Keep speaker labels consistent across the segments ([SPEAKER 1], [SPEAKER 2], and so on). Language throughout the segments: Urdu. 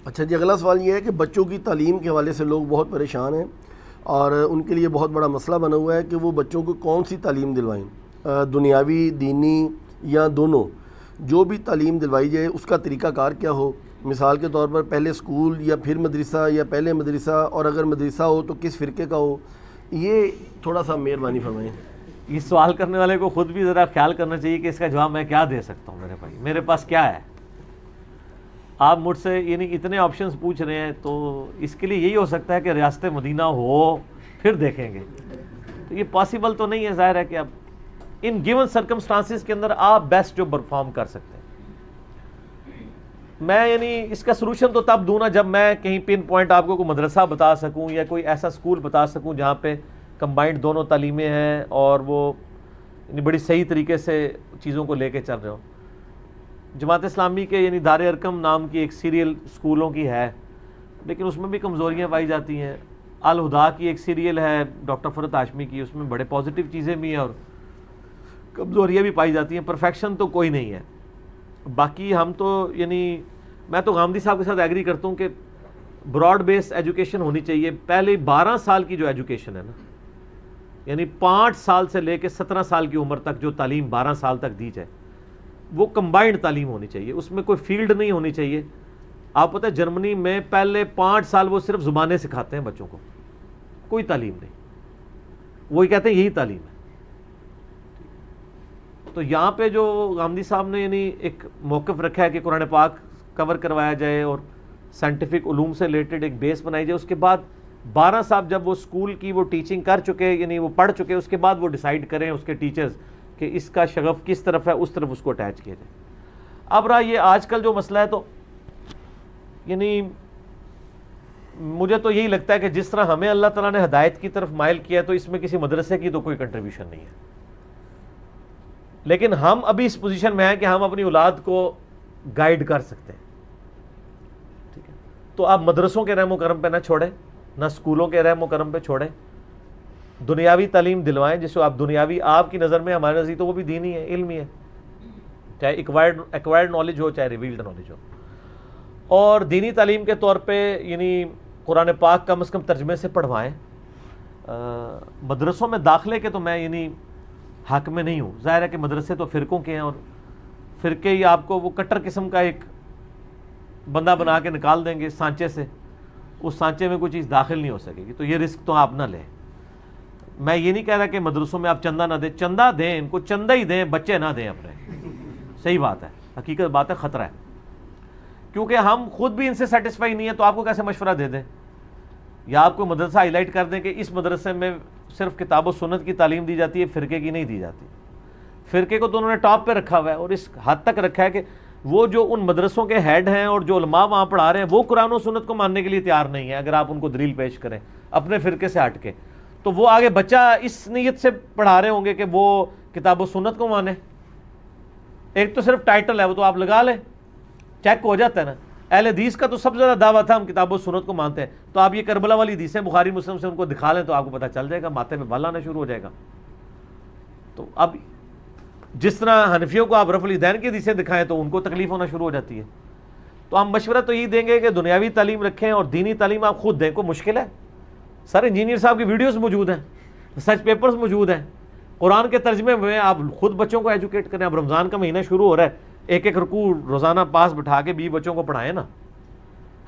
[SPEAKER 1] اچھا جی، اگلا سوال یہ ہے کہ بچوں کی تعلیم کے حوالے سے لوگ بہت پریشان ہیں اور ان کے لیے بہت بڑا مسئلہ بنا ہوا ہے کہ وہ بچوں کو کون سی تعلیم دلوائیں، دنیاوی، دینی یا دونوں. جو بھی تعلیم دلوائی جائے اس کا طریقہ کار کیا ہو. مثال کے طور پر پہلے اسکول یا پھر مدرسہ یا پہلے مدرسہ، اور اگر مدرسہ ہو تو کس فرقے کا ہو. یہ تھوڑا سا مہربانی فرمائیں.
[SPEAKER 2] اس سوال کرنے والے کو خود بھی ذرا خیال کرنا چاہیے کہ اس کا جواب میں کیا دے سکتا ہوں. میرے بھائی، میرے پاس کیا ہے؟ آپ مجھ سے یعنی اتنے آپشنز پوچھ رہے ہیں، تو اس کے لیے یہی ہو سکتا ہے کہ ریاست مدینہ ہو پھر دیکھیں گے. تو یہ پاسبل تو نہیں ہے. ظاہر ہے کہ اب ان گیون سرکمسٹانسز کے اندر آپ بیسٹ جو پرفارم کر سکتے ہیں. میں یعنی اس کا سلوشن تو تب دوں نا جب میں کہیں پن پوائنٹ آپ کو کوئی مدرسہ بتا سکوں یا کوئی ایسا اسکول بتا سکوں جہاں پہ کمبائنڈ دونوں تعلیمیں ہیں اور وہ یعنی بڑی صحیح طریقے سے چیزوں کو لے کے چل رہے ہوں. جماعت اسلامی کے یعنی دار ارقم نام کی ایک سیریل اسکولوں کی ہے، لیکن اس میں بھی کمزوریاں پائی جاتی ہیں. الہدا کی ایک سیریل ہے ڈاکٹر فرحت ہاشمی کی، اس میں بڑے پازیٹیو چیزیں بھی ہیں اور کمزوریاں بھی پائی جاتی ہیں. پرفیکشن تو کوئی نہیں ہے. باقی ہم تو یعنی میں تو غامدی صاحب کے ساتھ ایگری کرتا ہوں کہ براڈ بیس ایجوکیشن ہونی چاہیے. پہلے 12 سال کی جو ایجوکیشن ہے نا، یعنی 5 سال سے لے کے 17 سال کی عمر تک جو تعلیم 12 سال تک دی جائے وہ کمبائنڈ تعلیم ہونی چاہیے. اس میں کوئی فیلڈ نہیں ہونی چاہیے. آپ پتہ ہے جرمنی میں پہلے 5 سال وہ صرف زبانیں سکھاتے ہیں بچوں کو، کوئی تعلیم نہیں. وہی کہتے ہیں یہی تعلیم ہے. تو یہاں پہ جو غامدی صاحب نے یعنی ایک موقف رکھا ہے کہ قرآن پاک کور کروایا جائے اور سائنٹیفک علوم سے ریلیٹڈ ایک بیس بنائی جائے. اس کے بعد 12 صاحب جب وہ اسکول کی وہ ٹیچنگ کر چکے، یعنی وہ پڑھ چکے، اس کے بعد وہ ڈیسائیڈ کریں اس کے ٹیچرز کہ اس کا شغف کس طرف ہے، اس طرف اس کو اٹیچ کیا جائے. اب رہا یہ آج کل جو مسئلہ ہے، تو یعنی مجھے تو یہی لگتا ہے کہ جس طرح ہمیں اللہ تعالیٰ نے ہدایت کی طرف مائل کیا ہے، تو اس میں کسی مدرسے کی تو کوئی کنٹریبیوشن نہیں ہے. لیکن ہم ابھی اس پوزیشن میں ہیں کہ ہم اپنی اولاد کو گائیڈ کر سکتے ہیں. ٹھیک ہے، تو آپ مدرسوں کے رحم و کرم پہ نہ چھوڑیں، نہ اسکولوں کے رحم و کرم پہ چھوڑیں. دنیاوی تعلیم دلوائیں جس کو آپ دنیاوی، آپ کی نظر میں، ہماری نظر تو وہ بھی دینی ہے، علمی ہے، چاہے ایکوائرڈ نالج ہو چاہے ریویلڈ نالج ہو. اور دینی تعلیم کے طور پہ یعنی قرآن پاک کم از کم ترجمے سے پڑھوائیں. مدرسوں میں داخلے کے تو میں یعنی حق میں نہیں ہوں. ظاہر ہے کہ مدرسے تو فرقوں کے ہیں، اور فرقے ہی آپ کو وہ کٹر قسم کا ایک بندہ بنا کے نکال دیں گے سانچے سے. اس سانچے میں کوئی چیز داخل نہیں ہو سکے گی. تو یہ رسک تو آپ نہ لیں. میں یہ نہیں کہہ رہا کہ مدرسوں میں آپ چندہ نہ دیں، چندہ دیں، ان کو چندہ ہی دیں، بچے نہ دیں اپنے. صحیح بات ہے، حقیقت بات ہے، خطرہ ہے. کیونکہ ہم خود بھی ان سے سیٹسفائی نہیں ہیں، تو آپ کو کیسے مشورہ دے دیں؟ یا آپ کو مدرسہ ہائی لائٹ کر دیں کہ اس مدرسے میں صرف کتاب و سنت کی تعلیم دی جاتی ہے، فرقے کی نہیں دی جاتی. فرقے کو تو انہوں نے ٹاپ پہ رکھا ہوا ہے، اور اس حد تک رکھا ہے کہ وہ جو ان مدرسوں کے ہیڈ ہیں اور جو علماء وہاں پڑھا رہے ہیں وہ قرآن و سنت کو ماننے کے لیے تیار نہیں ہے. اگر آپ ان کو دلیل پیش کریں اپنے فرقے سے ہٹ کے، تو وہ آگے بچہ اس نیت سے پڑھا رہے ہوں گے کہ وہ کتاب و سنت کو مانے. ایک تو صرف ٹائٹل ہے، وہ تو آپ لگا لیں، چیک ہو جاتا ہے نا. اہل حدیث کا تو سب سے زیادہ دعویٰ تھا ہم کتاب و سنت کو مانتے ہیں. تو آپ یہ کربلا والی حدیثیں بخاری مسلم سے ان کو دکھا لیں تو آپ کو پتہ چل جائے گا، ماتھے پہ بال آنا شروع ہو جائے گا. تو اب جس طرح حنفیوں کو آپ رفع الیدین کی حدیثیں دکھائیں تو ان کو تکلیف ہونا شروع ہو جاتی ہے. تو ہم مشورہ تو یہی دیں گے کہ دنیاوی تعلیم رکھیں اور دینی تعلیم آپ خود دیں. کو مشکل ہے؟ سر انجینئر صاحب کی ویڈیوز موجود ہیں، ریسرچ پیپرز موجود ہیں، قرآن کے ترجمے میں آپ خود بچوں کو ایجوکیٹ کریں. اب رمضان کا مہینہ شروع ہو رہا ہے، ایک ایک رکوع روزانہ پاس بٹھا کے 20 بچوں کو پڑھائیں نا.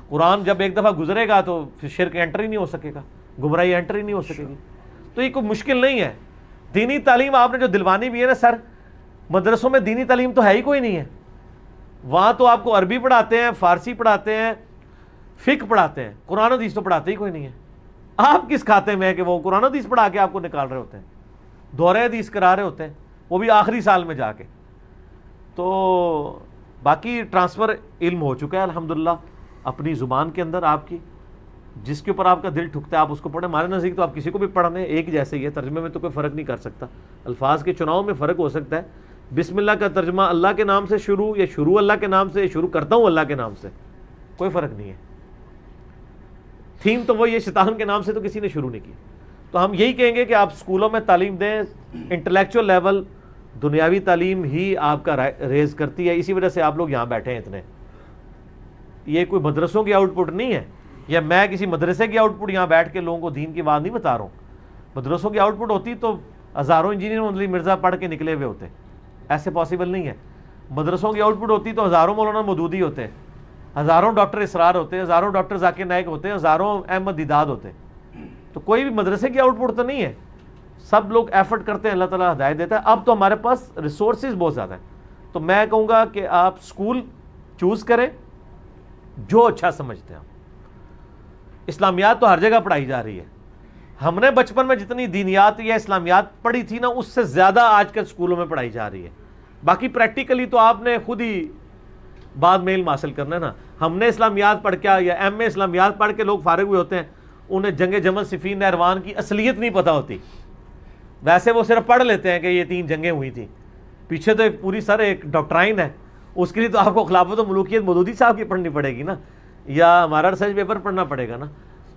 [SPEAKER 2] قرآن جب ایک دفعہ گزرے گا تو پھر شرک انٹر ہی نہیں ہو سکے گا، گمراہی انٹر ہی نہیں ہو سکے گی. تو یہ کوئی مشکل نہیں ہے. دینی تعلیم آپ نے جو دلوانی بھی ہے نا سر، مدرسوں میں دینی تعلیم تو ہے ہی کوئی نہیں ہے. وہاں تو آپ کو عربی پڑھاتے ہیں، فارسی پڑھاتے ہیں، فقہ پڑھاتے ہیں، قرآن حدیث تو پڑھاتے ہی کوئی نہیں ہے. آپ کس کھاتے میں ہے کہ وہ قرآن حدیث پڑھا کے آپ کو نکال رہے ہوتے ہیں، دورہ حدیث کرا رہے ہوتے ہیں، وہ بھی آخری سال میں جا کے. تو باقی ٹرانسفر علم ہو چکا ہے الحمدللہ اپنی زبان کے اندر. آپ کی جس کے اوپر آپ کا دل ٹھکتا ہے آپ اس کو پڑھیں. ہمارے نزدیک تو آپ کسی کو بھی پڑھنے ایک جیسے ہی ہے، ترجمے میں تو کوئی فرق نہیں کر سکتا. الفاظ کے چناؤ میں فرق ہو سکتا ہے. بسم اللہ کا ترجمہ اللہ کے نام سے شروع، یا شروع اللہ کے نام سے، یا شروع کرتا ہوں اللہ کے نام سے، کوئی فرق نہیں ہے. تھیم تو وہی ہے، شیطان کے نام سے تو کسی نے شروع نہیں کی. تو ہم یہی کہیں گے کہ آپ اسکولوں میں تعلیم دیں. انٹلیکچوئل لیول دنیاوی تعلیم ہی آپ کا ریز کرتی ہے. اسی وجہ سے آپ لوگ یہاں بیٹھے ہیں اتنے. یہ کوئی مدرسوں کی آؤٹ پٹ نہیں ہے، یا میں کسی مدرسے کی آؤٹ پٹ یہاں بیٹھ کے لوگوں کو دین کی بات نہیں بتا رہا ہوں۔ مدرسوں کی آؤٹ پٹ ہوتی تو ہزاروں انجینئر مولوی مرزا پڑھ کے نکلے ہوئے ہوتے، ایسے پاسبل نہیں ہے۔ مدرسوں کی آؤٹ پٹ ہوتی تو ہزاروں مولانا مودودی ہوتے، ہزاروں ڈاکٹر اسرار ہوتے، ہزاروں ڈاکٹر ذاکر نائک ہوتے، ہزاروں احمد دیداد ہوتے۔ تو کوئی بھی مدرسے کی آؤٹ پٹ تو نہیں ہے، سب لوگ ایفرٹ کرتے ہیں، اللہ تعالیٰ ہدایت دیتا ہے۔ اب تو ہمارے پاس ریسورسز بہت زیادہ ہیں، تو میں کہوں گا کہ آپ اسکول چوز کریں جو اچھا سمجھتے ہیں۔ اسلامیات تو ہر جگہ پڑھائی جا رہی ہے، ہم نے بچپن میں جتنی دینیات یا اسلامیات پڑھی تھی نا، اس سے زیادہ آج کل اسکولوں میں پڑھائی جا رہی ہے۔ باقی پریکٹیکلی تو آپ نے خود ہی بعد میں علم حاصل کرنا ہے نا۔ ہم نے اسلامیات پڑھ کے یا ایم اے اسلامیات پڑھ کے لوگ فارغ ہوئے ہوتے ہیں، انہیں جنگ جمل صفین نہروان کی اصلیت نہیں پتہ ہوتی، ویسے وہ صرف پڑھ لیتے ہیں کہ یہ 3 جنگیں ہوئی تھیں، پیچھے تو ایک پوری ایک ڈاکٹرائن ہے، اس کے لیے تو آپ کو خلافت و ملوکیت مودودی صاحب کی پڑھنی پڑے گی نا، یا ہمارا ریسرچ پیپر پڑھنا پڑے گا نا۔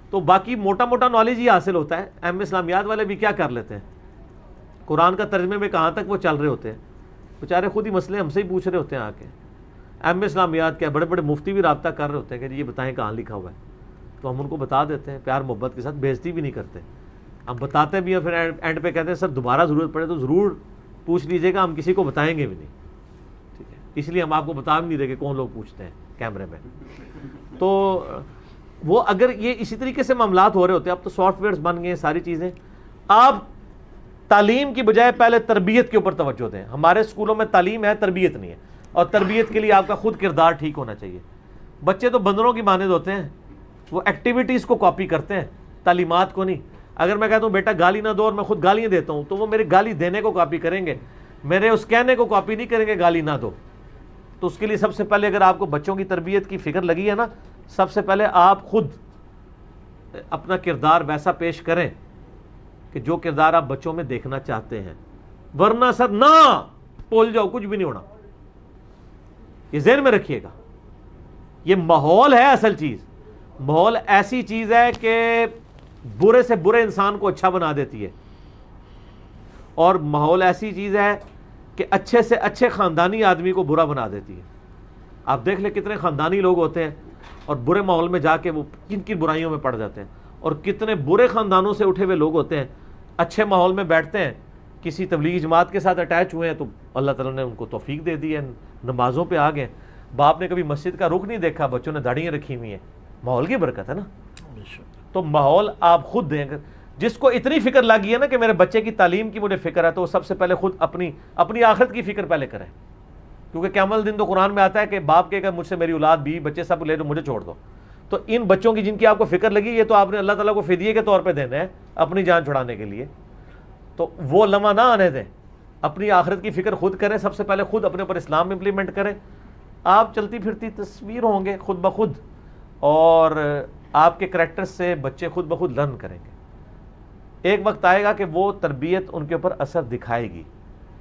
[SPEAKER 2] تو باقی موٹا موٹا نالج ہی حاصل ہوتا ہے۔ ایم اے اسلامیات والے بھی کیا کر لیتے ہیں، قرآن کا ترجمے میں کہاں تک وہ چل رہے ہوتے ہیں، بیچارے خود ہی مسئلے ہم سے ہی پوچھ رہے ہوتے ہیں آ کے۔ ایم اے اسلامیات کیا بڑے بڑے مفتی بھی رابطہ کر رہے ہوتے ہیں کہ یہ بتائیں کہاں لکھا ہوا ہے، تو ہم ان کو بتا دیتے ہیں پیار محبت کے ساتھ، بےعزتی بھی نہیں کرتے، ہم بتاتے بھی ہیں، پھر اینڈ پہ کہتے ہیں سر دوبارہ ضرورت پڑے تو ضرور پوچھ لیجیے گا، ہم کسی کو بتائیں گے بھی نہیں، ٹھیک ہے، اس لیے ہم آپ کو بتا بھی نہیں رہے کہ کون لوگ پوچھتے ہیں کیمرے میں۔ تو وہ اگر یہ اسی طریقے سے معاملات ہو رہے ہوتے ہیں، اب تو سافٹ ویئرز بن گئے ہیں ساری چیزیں، آپ تعلیم کی بجائے پہلے تربیت کے اوپر توجہ دیں۔ ہمارے اسکولوں میں تعلیم ہے، تربیت نہیں ہے، اور تربیت کے لیے آپ کا خود کردار ٹھیک ہونا چاہیے۔ بچے تو بندروں کی مانند ہوتے ہیں، وہ ایکٹیویٹیز کو کاپی کرتے ہیں، تعلیمات کو نہیں۔ اگر میں کہتا ہوں بیٹا گالی نہ دو اور میں خود گالیاں دیتا ہوں، تو وہ میرے گالی دینے کو کاپی کریں گے، میرے اس کہنے کو کاپی نہیں کریں گے گالی نہ دو۔ تو اس کے لیے سب سے پہلے اگر آپ کو بچوں کی تربیت کی فکر لگی ہے نا، سب سے پہلے آپ خود اپنا کردار ویسا پیش کریں کہ جو کردار آپ بچوں میں دیکھنا چاہتے ہیں، ورنہ سر نہ بول جاؤ کچھ بھی نہیں ہونا۔ یہ ذہن میں رکھیے گا، یہ ماحول ہے اصل چیز۔ ماحول ایسی چیز ہے کہ برے سے برے انسان کو اچھا بنا دیتی ہے، اور ماحول ایسی چیز ہے کہ اچھے سے اچھے خاندانی آدمی کو برا بنا دیتی ہے۔ آپ دیکھ لیں کتنے خاندانی لوگ ہوتے ہیں اور برے ماحول میں جا کے وہ کن کن برائیوں میں پڑ جاتے ہیں، اور کتنے برے خاندانوں سے اٹھے ہوئے لوگ ہوتے ہیں، اچھے ماحول میں بیٹھتے ہیں، کسی تبلیغی جماعت کے ساتھ اٹیچ ہوئے ہیں تو اللہ تعالیٰ نے ان کو توفیق دے دی ہے، نمازوں پہ آ گئے۔ باپ نے کبھی مسجد کا رخ نہیں دیکھا، بچوں نے داڑیاں رکھی ہوئی ہیں، ماحول کی برکت ہے نا۔ تو ماحول آپ خود دیں۔ جس کو اتنی فکر لگی ہے نا کہ میرے بچے کی تعلیم کی مجھے فکر ہے، تو وہ سب سے پہلے خود اپنی آخرت کی فکر پہلے کریں، کیونکہ قیامت دن تو قرآن میں آتا ہے کہ باپ کہے گا مجھ سے میری اولاد بیوی بچے سب لے دو، مجھے چھوڑ دو۔ تو ان بچوں کی جن کی آپ کو فکر لگی، یہ تو آپ نے اللہ تعالیٰ کو فدیے کے طور پہ دینا ہے اپنی جان چھڑانے کے لیے، تو وہ لمحہ نہ آنے دیں، اپنی آخرت کی فکر خود کریں، سب سے پہلے خود اپنے اوپر اسلام امپلیمنٹ کریں، آپ چلتی پھرتی تصویر ہوں گے خود بخود، اور آپ کے کریکٹر سے بچے خود بخود لرن کریں گے۔ ایک وقت آئے گا کہ وہ تربیت ان کے اوپر اثر دکھائے گی۔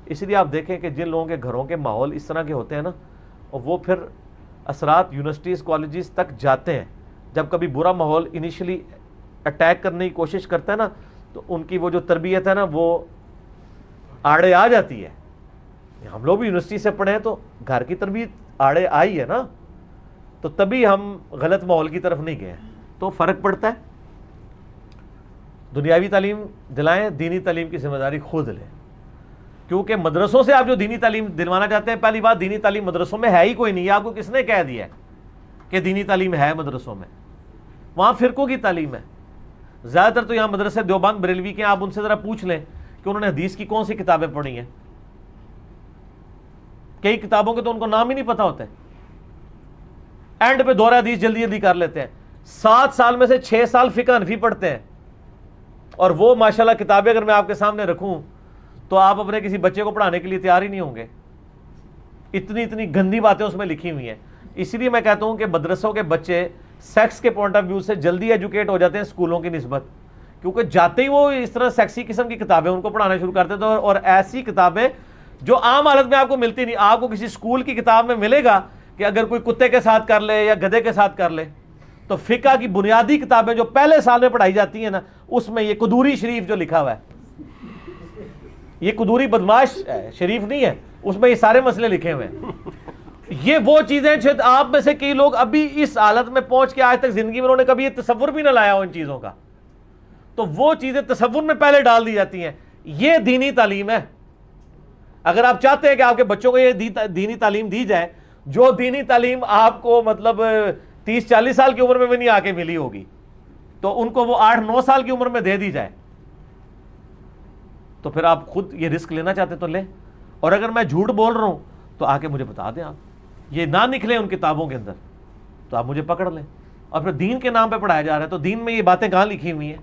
[SPEAKER 2] اس لیے آپ دیکھیں کہ جن لوگوں کے گھروں کے ماحول اس طرح کے ہوتے ہیں نا، اور وہ پھر اثرات یونیورسٹیز کالجز تک جاتے ہیں۔ جب کبھی برا ماحول انیشلی اٹیک کرنے کی کوشش کرتا ہے نا، تو ان کی وہ جو تربیت ہے نا وہ آڑے آ جاتی ہے۔ ہم لوگ بھی یونیورسٹی سے پڑھے ہیں تو گھر کی تربیت آڑے آئی ہے نا، تو تبھی ہم غلط ماحول کی طرف نہیں گئے، تو فرق پڑتا ہے۔ دنیاوی تعلیم دلائیں، دینی تعلیم کی ذمہ داری خود لیں، کیونکہ مدرسوں سے آپ جو دینی تعلیم دلوانا چاہتے ہیں، پہلی بات دینی تعلیم مدرسوں میں ہے ہی کوئی نہیں ہے۔ آپ کو کس نے کہہ دیا ہے کہ دینی تعلیم ہے مدرسوں میں؟ وہاں فرقوں کی تعلیم ہے زیادہ تر۔ تو یہاں مدرسے دیوبند بریلوی کے، آپ ان سے ذرا پوچھ لیں کہ انہوں نے حدیث کی کون سی کتابیں پڑھی ہیں، کئی کتابوں کے تو ان کو نام ہی نہیں پتہ ہوتے، اینڈ پہ دورہ حدیث جلدی جلدی کر لیتے ہیں۔ 7 سال میں سے 6 سال فقہ حنفی پڑھتے ہیں، اور وہ ماشاءاللہ کتابیں اگر میں آپ کے سامنے رکھوں تو آپ اپنے کسی بچے کو پڑھانے کے لیے تیار ہی نہیں ہوں گے، اتنی گندی باتیں اس میں لکھی ہوئی ہیں۔ اسی لیے میں کہتا ہوں کہ مدرسوں کے بچے سیکس کے پوائنٹ آف ویو سے جلدی ایجوکیٹ ہو جاتے ہیں اسکولوں کی نسبت، کیونکہ جاتے ہی وہ اس طرح سیکسی قسم کی کتابیں ان کو پڑھانا شروع کرتے تھے، اور ایسی کتابیں جو عام حالت میں آپ کو ملتی نہیں۔ آپ کو کسی اسکول کی کتاب میں ملے گا کہ اگر کوئی کتے کے ساتھ کر لے یا گدھے کے ساتھ کر لے، تو فقہ کی بنیادی کتابیں جو پہلے سال میں پڑھائی جاتی ہیں نا، اس میں یہ قدوری شریف جو لکھا ہوا ہے، یہ قدوری بدماش شریف نہیں ہے، اس میں یہ سارے مسئلے لکھے ہوئے ہیں۔ یہ وہ چیزیں شاید آپ میں سے کئی لوگ ابھی اس حالت میں پہنچ کے آج تک زندگی میں انہوں نے کبھی یہ تصور بھی نہ لایا ہو ان چیزوں کا، تو وہ چیزیں تصور میں پہلے ڈال دی جاتی ہیں. یہ دینی تعلیم ہے. اگر آپ چاہتے ہیں کہ آپ کے بچوں کو یہ دینی تعلیم دی جائے، جو دینی تعلیم آپ کو مطلب 30-40 سال کی عمر میں بھی نہیں آ کے ملی ہوگی، تو ان کو وہ 8-9 سال کی عمر میں دے دی جائے، تو پھر آپ خود یہ رسک لینا چاہتے تو لیں. اور اگر میں جھوٹ بول رہا ہوں تو آ کے مجھے بتا دیں. آپ یہ نہ نکلے ان کتابوں کے اندر تو آپ مجھے پکڑ لیں. اور پھر دین کے نام پہ پڑھایا جا رہا ہے، تو دین میں یہ باتیں کہاں لکھی ہوئی ہیں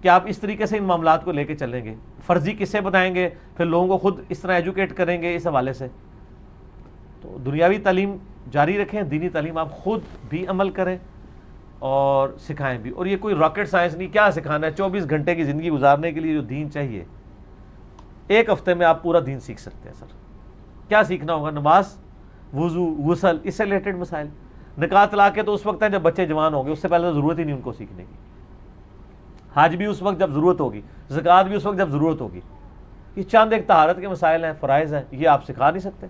[SPEAKER 2] کہ آپ اس طریقے سے ان معاملات کو لے کے چلیں گے؟ فرضی قصے بتائیں گے، پھر لوگوں کو خود اس طرح ایجوکیٹ کریں گے اس حوالے سے. تو دنیاوی تعلیم جاری رکھیں، دینی تعلیم آپ خود بھی عمل کریں اور سکھائیں بھی. اور یہ کوئی راکٹ سائنس نہیں، کیا سکھانا ہے؟ 24 گھنٹے کی زندگی گزارنے کے لیے جو دین چاہیے، ایک ہفتے میں آپ پورا دین سیکھ سکتے ہیں. سر کیا سیکھنا ہوگا؟ نماز، وضو، غسل، اس سے ریلیٹڈ مسائل. نکاح طلاق کے تو اس وقت ہیں جب بچے جوان ہوں گے، اس سے پہلے تو ضرورت ہی نہیں ان کو سیکھنے کی. حج بھی اس وقت جب ضرورت ہوگی، زکوٰۃ بھی اس وقت جب ضرورت ہوگی. یہ چاند ایک طہارت کے مسائل ہیں، فرائض ہیں، یہ آپ سکھا نہیں سکتے.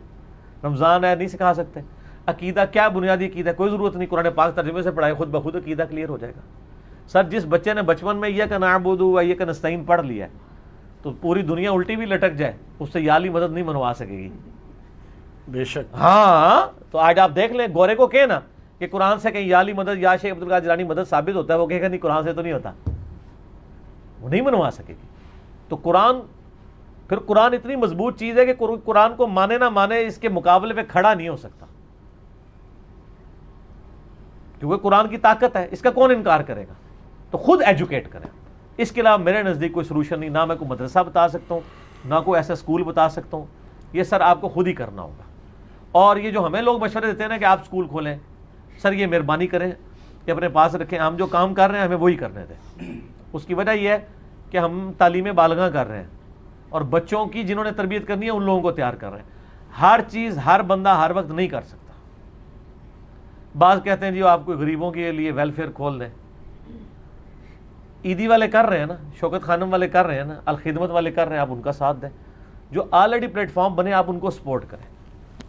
[SPEAKER 2] رمضان ہے، نہیں سکھا سکتے. عقیدہ کیا بنیادی عقیدہ، کوئی ضرورت نہیں، قرآن پاک ترجمے سے پڑھائیں، خود بخود عقیدہ کلیئر ہو جائے گا. سر جس بچے نے بچپن میں ایاک نعبد و ایاک نستعین پڑھ لیا ہے، تو پوری دنیا الٹی بھی لٹک جائے اس سے یالی مدد نہیں منوا سکے گی.
[SPEAKER 1] بے شک.
[SPEAKER 2] ہاں تو آج آپ دیکھ لیں، گورے کو کہنا کہ قرآن سے کہیں یالی مدد یا شیخ عبد القادر جیلانی مدد ثابت ہوتا ہے، وہ کہے گا نہیں قرآن سے تو نہیں ہوتا، وہ نہیں منوا سکے گی. تو پھر قرآن اتنی مضبوط چیز ہے کہ قرآن کو مانے نہ مانے اس کے مقابلے پہ کھڑا نہیں ہو سکتا، کیونکہ قرآن کی طاقت ہے، اس کا کون انکار کرے گا. تو خود ایجوکیٹ کریں. اس کے علاوہ میرے نزدیک کوئی سلوشن نہیں، نہ میں کوئی مدرسہ بتا سکتا ہوں، نہ کوئی ایسا اسکول بتا سکتا ہوں. یہ سر آپ کو خود ہی کرنا ہوگا. اور یہ جو ہمیں لوگ مشورے دیتے ہیں نا کہ آپ اسکول کھولیں، سر یہ مہربانی کریں کہ اپنے پاس رکھیں. ہم جو کام کر رہے ہیں ہمیں وہی کرنے دیں. اس کی وجہ یہ ہے کہ ہم تعلیم بالغاں کر رہے ہیں اور بچوں کی جنہوں نے تربیت کرنی ہے ان لوگوں کو تیار کر رہے ہیں. ہر چیز ہر بندہ ہر وقت نہیں کر سکتا. بعض کہتے ہیں جی آپ کو غریبوں کے لیے ویلفیئر کھول دیں. عیدی والے کر رہے ہیں نا، شوکت خانم والے کر رہے ہیں نا، الخدمت والے کر رہے ہیں، آپ ان کا ساتھ دیں. جو آلریڈی پلیٹ فارم بنے آپ ان کو سپورٹ کریں.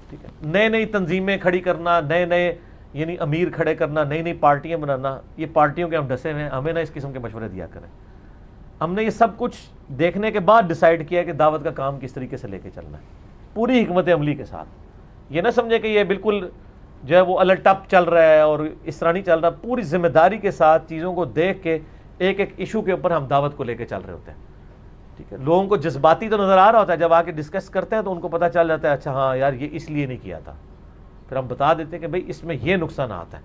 [SPEAKER 2] ٹھیک ہے، نئے نئی تنظیمیں کھڑی کرنا، نئے یعنی امیر کھڑے کرنا، نئی نئی پارٹیاں بنانا، یہ پارٹیوں کے ہم ڈسے ہوئے ہیں. ہمیں نہ اس قسم کے مشورے دیا کریں. ہم نے یہ سب کچھ دیکھنے کے بعد ڈیسائیڈ کیا کہ دعوت کا کام کس طریقے سے لے کے چلنا ہے، پوری حکمت عملی کے ساتھ. یہ نہ سمجھے کہ یہ بالکل جو ہے وہ الٹ ٹپ چل رہا ہے اور اس طرح نہیں چل رہا. پوری ذمہ داری کے ساتھ چیزوں کو دیکھ کے ایک ایک ایشو کے اوپر ہم دعوت کو لے کے چل رہے ہوتے ہیں. ٹھیک ہے، لوگوں کو جذباتی تو نظر آ رہا ہوتا ہے، جب آ کے ڈسکس کرتے ہیں تو ان کو پتہ چل جاتا ہے اچھا ہاں یار یہ اس لیے نہیں کیا تھا. پھر ہم بتا دیتے ہیں کہ بھئی اس میں یہ نقصانات ہیں.